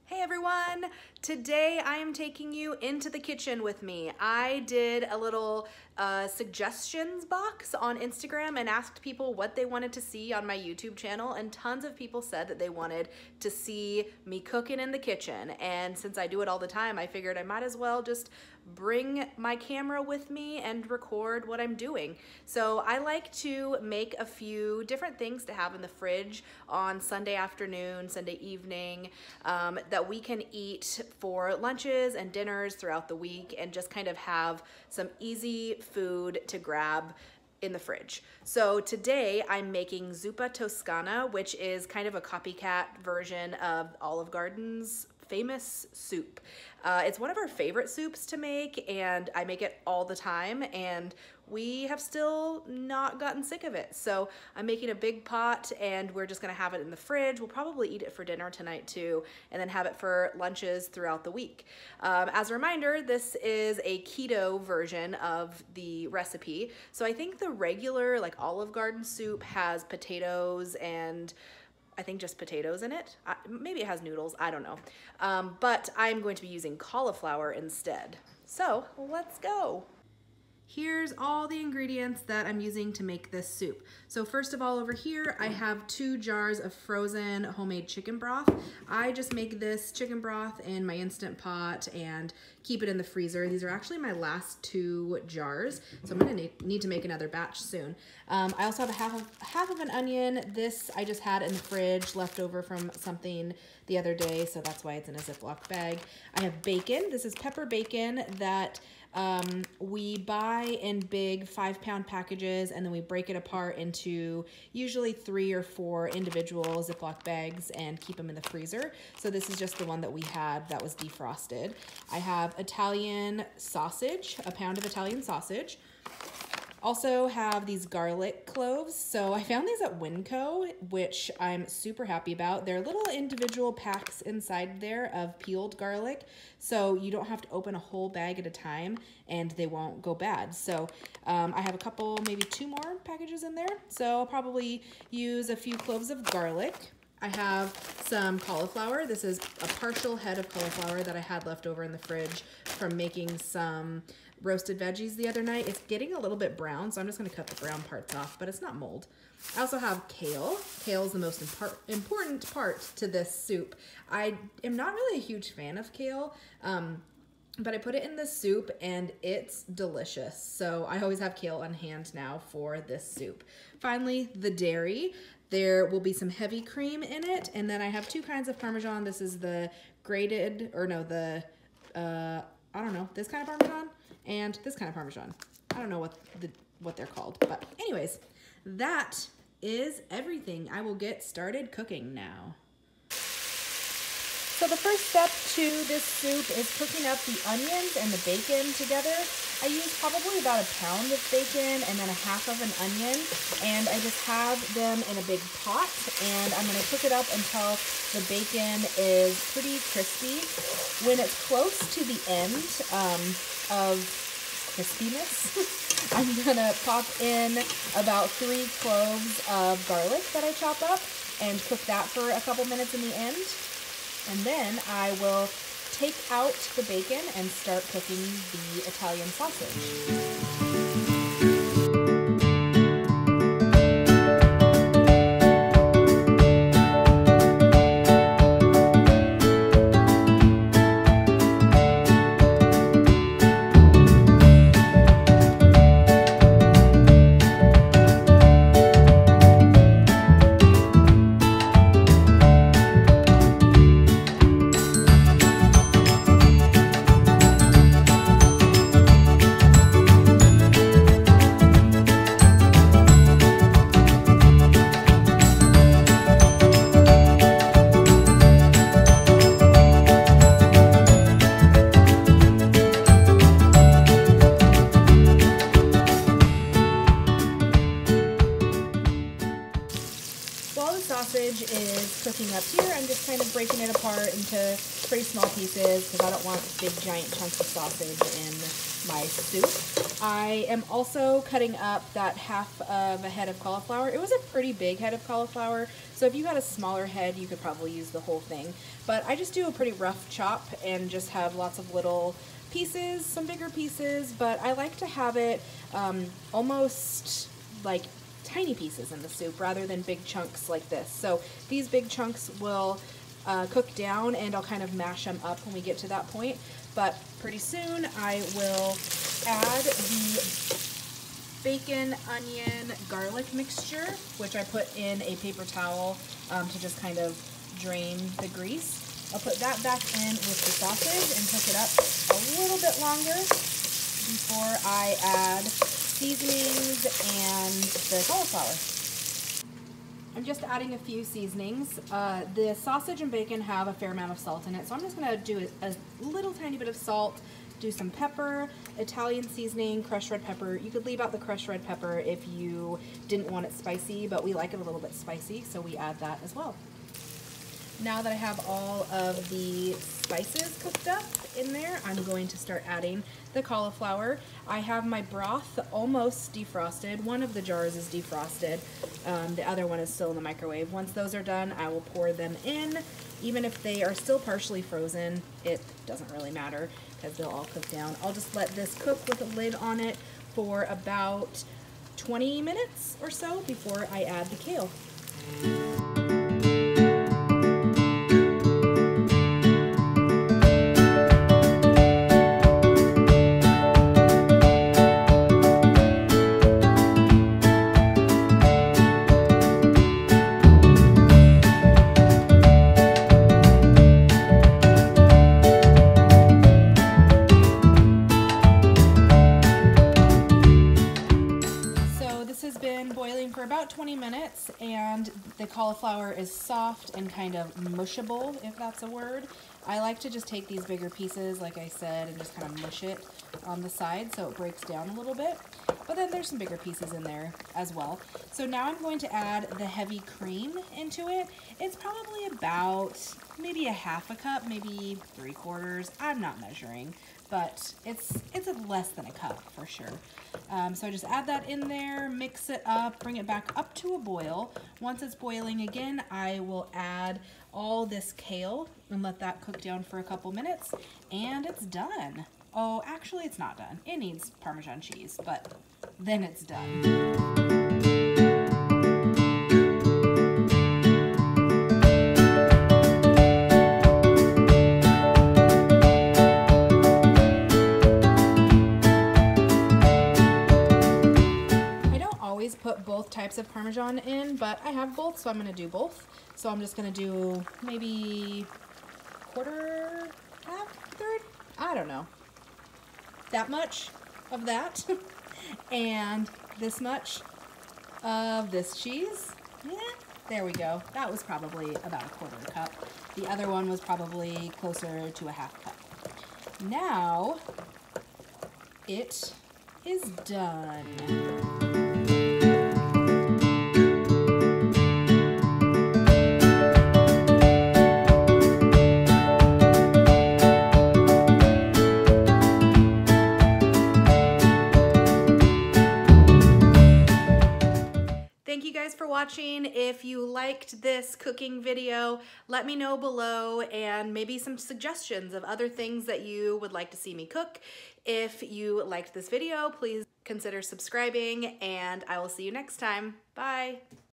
Hey everyone! Today I am taking you into the kitchen with me. I did a little suggestions box on Instagram and asked people what they wanted to see on my YouTube channel, and tons of people said that they wanted to see me cooking in the kitchen. And since I do it all the time, I figured I might as well just bring my camera with me and record what I'm doing. So I like to make a few different things to have in the fridge on Sunday afternoon, Sunday evening, that we can eat for lunches and dinners throughout the week, and just kind of have some easy food to grab in the fridge. So today I'm making Zuppa Toscana, which is kind of a copycat version of Olive Garden's famous soup. It's one of our favorite soups to make, and I make it all the time, and we have still not gotten sick of it. So I'm making a big pot, and we're just gonna have it in the fridge. We'll probably eat it for dinner tonight too, and then have it for lunches throughout the week. As a reminder, this is a keto version of the recipe. So I think the regular like Olive Garden soup has potatoes and I think just potatoes in it. Maybe it has noodles, I don't know. But I'm going to be using cauliflower instead. So let's go. Here's all the ingredients that I'm using to make this soup. So first of all, over here, I have 2 jars of frozen homemade chicken broth. I just make this chicken broth in my Instant Pot and keep it in the freezer. These are actually my last 2 jars, so I'm gonna need to make another batch soon. I also have half of an onion. This I just had in the fridge, left over from something the other day, so that's why it's in a Ziploc bag. I have bacon. This is pepper bacon that we buy in big 5-pound packages, and then we break it apart into usually 3 or 4 individual Ziploc bags and keep them in the freezer. So this is just the one that we had that was defrosted. I have Italian sausage, a pound of Italian sausage. Also have these garlic cloves. So I found these at Winco, which I'm super happy about. They're little individual packs inside there of peeled garlic, so you don't have to open a whole bag at a time and they won't go bad. So I have a couple, maybe 2 more packages in there. So I'll probably use a few cloves of garlic. I have some cauliflower. This is a partial head of cauliflower that I had left over in the fridge from making some roasted veggies the other night. It's getting a little bit brown, so I'm just gonna cut the brown parts off, but it's not mold. I also have kale. Kale is the most important part to this soup. I am not really a huge fan of kale, but I put it in this soup and it's delicious. So I always have kale on hand now for this soup. Finally, the dairy. There will be some heavy cream in it, and then I have 2 kinds of Parmesan. This is the grated, or no, the, I don't know, this kind of Parmesan and this kind of Parmesan. I don't know what they're called, but anyways, that is everything. I will get started cooking now. So the first step to this soup is cooking up the onions and the bacon together. I use probably about a pound of bacon and then a half of an onion, and I just have them in a big pot, and I'm gonna cook it up until the bacon is pretty crispy. When it's close to the end of crispiness, I'm gonna pop in about 3 cloves of garlic that I chop up and cook that for a couple minutes in the end. And then I will take out the bacon and start cooking the Italian sausage. Sausage is cooking up here. I'm just kind of breaking it apart into pretty small pieces because I don't want big giant chunks of sausage in my soup. I am also cutting up that half of a head of cauliflower. It was a pretty big head of cauliflower, so if you had a smaller head, you could probably use the whole thing. But I just do a pretty rough chop and just have lots of little pieces, some bigger pieces, but I like to have it almost like tiny pieces in the soup rather than big chunks like this. So these big chunks will cook down, and I'll kind of mash them up when we get to that point. But pretty soon I will add the bacon, onion, garlic mixture, which I put in a paper towel to just kind of drain the grease. I'll put that back in with the sausage and cook it up a little bit longer before I add seasonings and the cauliflower. I'm just adding a few seasonings. The sausage and bacon have a fair amount of salt in it, so I'm just going to do a little tiny bit of salt, do some pepper, Italian seasoning, crushed red pepper. You could leave out the crushed red pepper if you didn't want it spicy, but we like it a little bit spicy, so we add that as well. Now that I have all of the spices cooked up in there, I'm going to start adding the cauliflower. I have my broth almost defrosted. One of the jars is defrosted. The other one is still in the microwave. Once those are done, I will pour them in. Even if they are still partially frozen, it doesn't really matter because they'll all cook down. I'll just let this cook with a lid on it for about 20 minutes or so before I add the kale. For about 20 minutes, and the cauliflower is soft and kind of mushable, if that's a word. I like to just take these bigger pieces, like I said, and just kind of mush it on the side so it breaks down a little bit. But then there's some bigger pieces in there as well. So now I'm going to add the heavy cream into it. It's probably about maybe a half a cup, maybe 3/4. I'm not measuring, but it's less than a cup for sure. So I just add that in there, mix it up, bring it back up to a boil. Once it's boiling again, I will add all this kale and let that cook down for a couple minutes, and it's done. Oh, actually it's not done. It needs Parmesan cheese, but then it's done. Put both types of Parmesan in, but I have both, so I'm going to do both. So I'm just going to do maybe quarter, half, third, I don't know. That much of that and this much of this cheese. Yeah, there we go. That was probably about a 1/4 cup. The other one was probably closer to a half cup. Now it is done. Thank you guys for watching. If you liked this cooking video, let me know below, and maybe some suggestions of other things that you would like to see me cook. If you liked this video, please consider subscribing, and I will see you next time. Bye.